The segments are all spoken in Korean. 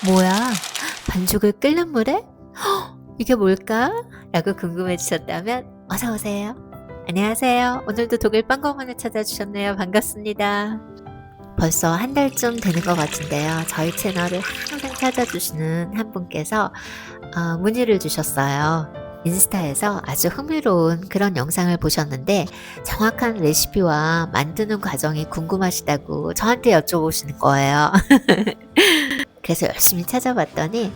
뭐야? 반죽을 끓는 물에? 이게 뭘까? 라고 궁금해지셨다면 어서오세요. 안녕하세요. 오늘도 독일 빵공원을 찾아주셨네요. 반갑습니다. 벌써 한 달쯤 되는 것 같은데요. 저희 채널을 항상 찾아주시는 한 분께서 문의를 주셨어요. 인스타에서 아주 흥미로운 그런 영상을 보셨는데 정확한 레시피와 만드는 과정이 궁금하시다고 저한테 여쭤보시는 거예요. 그래서 열심히 찾아봤더니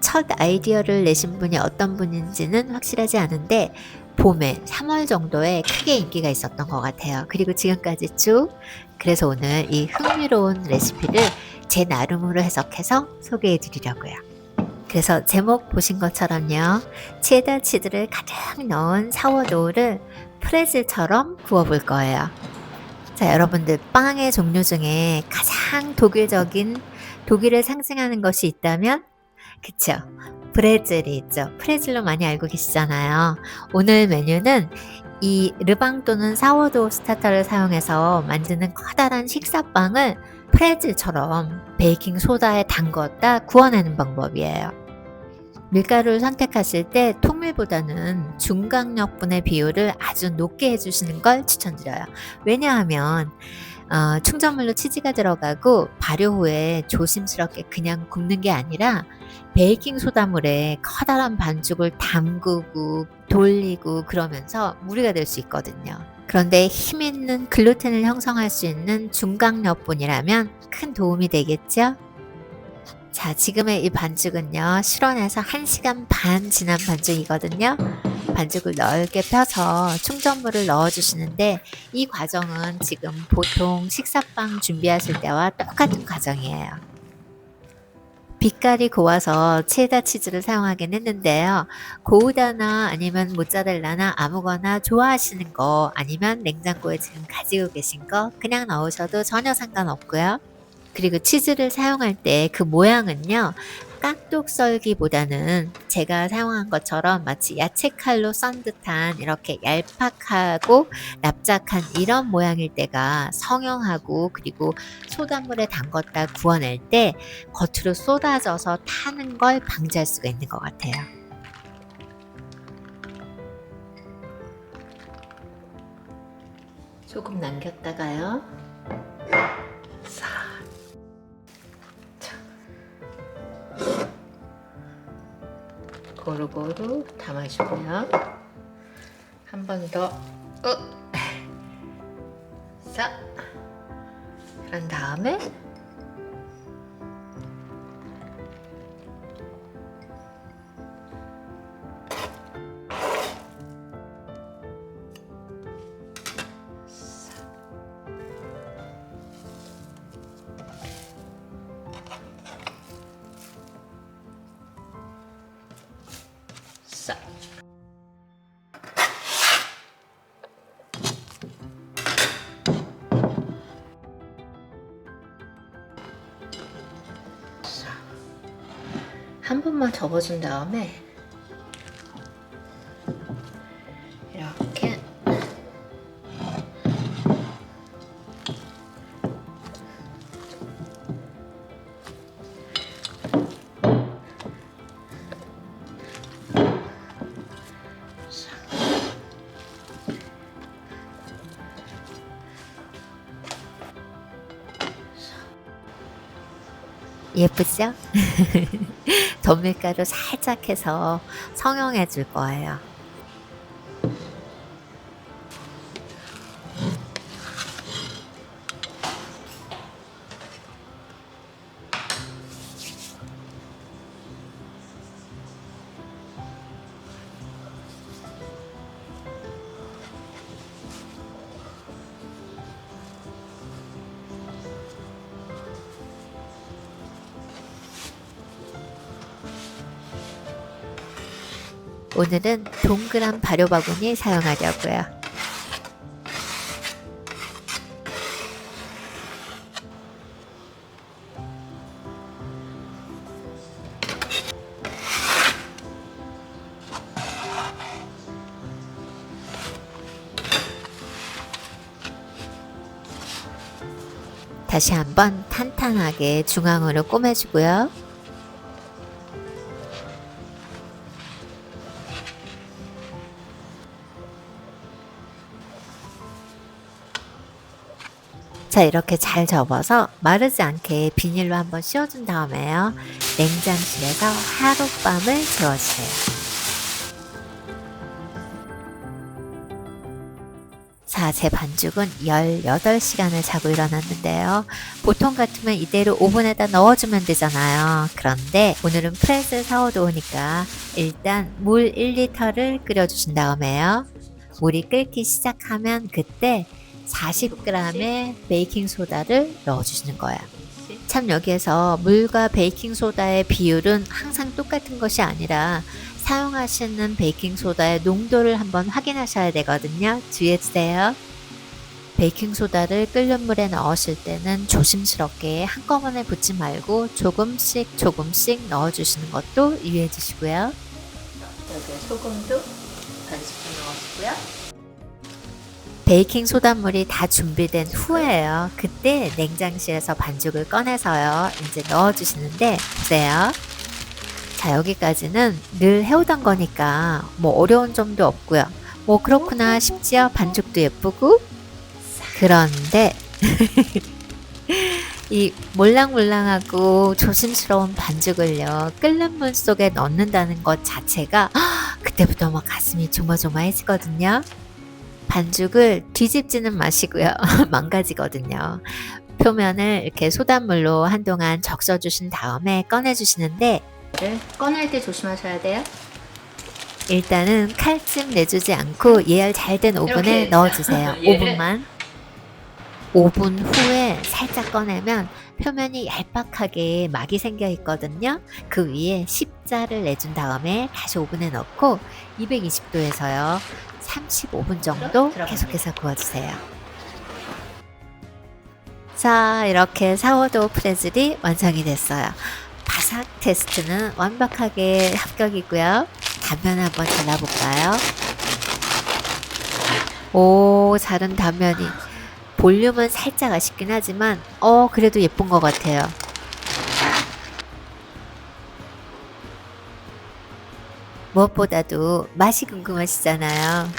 첫 아이디어를 내신 분이 어떤 분인지는 확실하지 않은데 봄에 3월 정도에 크게 인기가 있었던 것 같아요. 그리고 지금까지 쭉. 그래서 오늘 이 흥미로운 레시피를 제 나름으로 해석해서 소개해 드리려고요. 그래서 제목 보신 것처럼요. 체다 치즈를 가득 넣은 사워도우를 프레즐처럼 구워볼 거예요. 자, 여러분들 빵의 종류 중에 가장 독일을 상징하는 것이 있다면 그쵸? 브레즐이 있죠. 프레즐로 많이 알고 계시잖아요. 오늘 메뉴는 이 르방 또는 사워도우 스타터를 사용해서 만드는 커다란 식사빵을 프레즐처럼 베이킹 소다에 담궜다 구워내는 방법이에요. 밀가루를 선택하실 때 통밀보다는 중강력분의 비율을 아주 높게 해주시는 걸 추천드려요. 왜냐하면 충전물로 치즈가 들어가고 발효 후에 조심스럽게 그냥 굽는 게 아니라 베이킹 소다물에 커다란 반죽을 담그고 돌리고 그러면서 무리가 될 수 있거든요. 그런데 힘 있는 글루텐을 형성할 수 있는 중강력분이라면 큰 도움이 되겠죠? 자, 지금의 이 반죽은요, 실온에서 1시간 반 지난 반죽이거든요. 반죽을 넓게 펴서 충전물을 넣어주시는데 이 과정은 지금 보통 식사빵 준비하실 때와 똑같은 과정이에요. 빛깔이 고와서 체다 치즈를 사용하긴 했는데요. 고우다나 아니면 모짜렐라나 아무거나 좋아하시는 거 아니면 냉장고에 지금 가지고 계신 거 그냥 넣으셔도 전혀 상관없고요. 그리고 치즈를 사용할 때 그 모양은요. 깍둑 썰기보다는 제가 사용한 것처럼 마치 야채 칼로 썬 듯한 이렇게 얄팍하고 납작한 이런 모양일 때가 성형하고 그리고 소다물에 담궜다 구워낼 때 겉으로 쏟아져서 타는 걸 방지할 수가 있는 것 같아요. 조금 남겼다가요. 고루고루 담아주고요. 한 번 더, 싹. 그런 다음에 싹. 한 번만 접어준 다음에 이렇게 예쁘죠? 덧밀가루 살짝 해서 성형해 줄 거예요. 오늘은 동그란 발효 바구니 사용하려고요. 다시 한번 탄탄하게 중앙으로 꼬매주고요. 자, 이렇게 잘 접어서 마르지 않게 비닐로 한번 씌워준 다음에요. 냉장실에서 하룻밤을 재워주세요. 자, 제 반죽은 18시간을 자고 일어났는데요. 보통 같으면 이대로 오븐에다 넣어주면 되잖아요. 그런데 오늘은 프레스 사워도우니까 일단 물 1리터를 끓여주신 다음에요. 물이 끓기 시작하면 그때 40g의 베이킹소다를 넣어주시는 거예요. 참 여기에서 물과 베이킹소다의 비율은 항상 똑같은 것이 아니라 사용하시는 베이킹소다의 농도를 한번 확인하셔야 되거든요. 주의해주세요. 베이킹소다를 끓는 물에 넣으실 때는 조심스럽게 한꺼번에 붓지 말고 조금씩 넣어주시는 것도 유의해 주시고요. 여기에 소금도 반 스푼 넣어주고요. 베이킹소다물이 다 준비된 후에요. 그때 냉장실에서 반죽을 꺼내서요. 이제 넣어주시는데 보세요. 자, 여기까지는 늘 해오던 거니까 뭐 어려운 점도 없고요. 뭐 그렇구나 싶지요. 반죽도 예쁘고. 그런데 이 몰랑몰랑하고 조심스러운 반죽을요. 끓는 물 속에 넣는다는 것 자체가 그때부터 막 가슴이 조마조마해지거든요. 반죽을 뒤집지는 마시고요. 망가지거든요. 표면을 이렇게 소단물로 한동안 적셔주신 다음에 꺼내주시는데 꺼낼 때 조심하셔야 돼요. 일단은 칼집 내주지 않고 예열 잘 된 오븐에 넣어주세요. 5분만. 5분 후에 살짝 꺼내면 표면이 얄팍하게 막이 생겨 있거든요. 그 위에 십자를 내준 다음에 다시 오븐에 넣고 220도에서요. 35분 정도 계속해서 구워주세요. 자, 이렇게 사워도우 프레즐이 완성이 됐어요. 바삭 테스트는 완벽하게 합격이고요. 단면 한번 잘라볼까요? 오, 자른 단면이 볼륨은 살짝 아쉽긴 하지만 그래도 예쁜 것 같아요. 무엇보다도 맛이 궁금하시잖아요.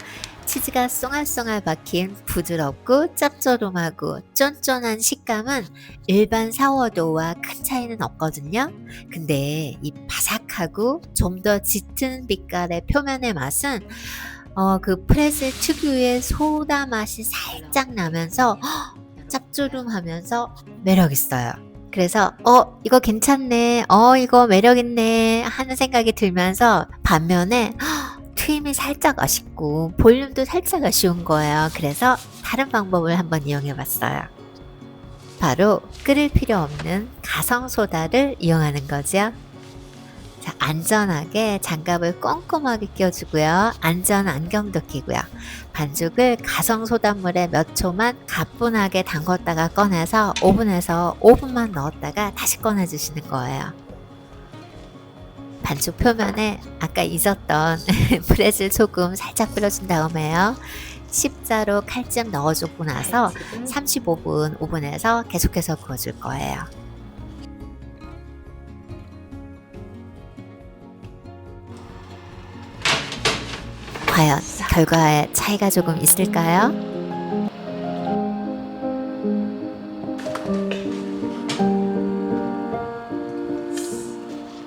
치즈가 쏭알쏭알 박힌 부드럽고 짭조름하고 쫀쫀한 식감은 일반 사워도우와 큰 차이는 없거든요. 근데 이 바삭하고 좀 더 짙은 빛깔의 표면의 맛은 그 프레즐 특유의 소다 맛이 살짝 나면서 짭조름하면서 매력있어요. 그래서 이거 괜찮네, 이거 매력있네 하는 생각이 들면서 반면에 튀김이 살짝 아쉽고 볼륨도 살짝 아쉬운 거예요. 그래서 다른 방법을 한번 이용해 봤어요. 바로 끓일 필요 없는 가성소다를 이용하는 거죠. 자, 안전하게 장갑을 꼼꼼하게 끼워주고요. 안전 안경도 끼고요. 반죽을 가성소다물에 몇 초만 가뿐하게 담궜다가 꺼내서 오븐에서 5분만 넣었다가 다시 꺼내주시는 거예요. 반죽 표면에 아까 잊었던 프레즐 소금 살짝 뿌려준 다음에요. 십자로 칼집 넣어주고 나서 35분 오븐에서 계속해서 구워줄 거예요. 과연 결과에 차이가 조금 있을까요?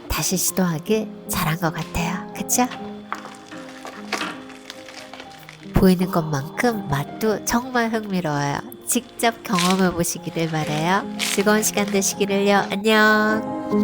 다시 시도하길 잘한 것 같아요. 그쵸? 보이는 것만큼 맛도 정말 흥미로워요. 직접 경험해 보시기를 바라요. 즐거운 시간 되시기를요. 안녕.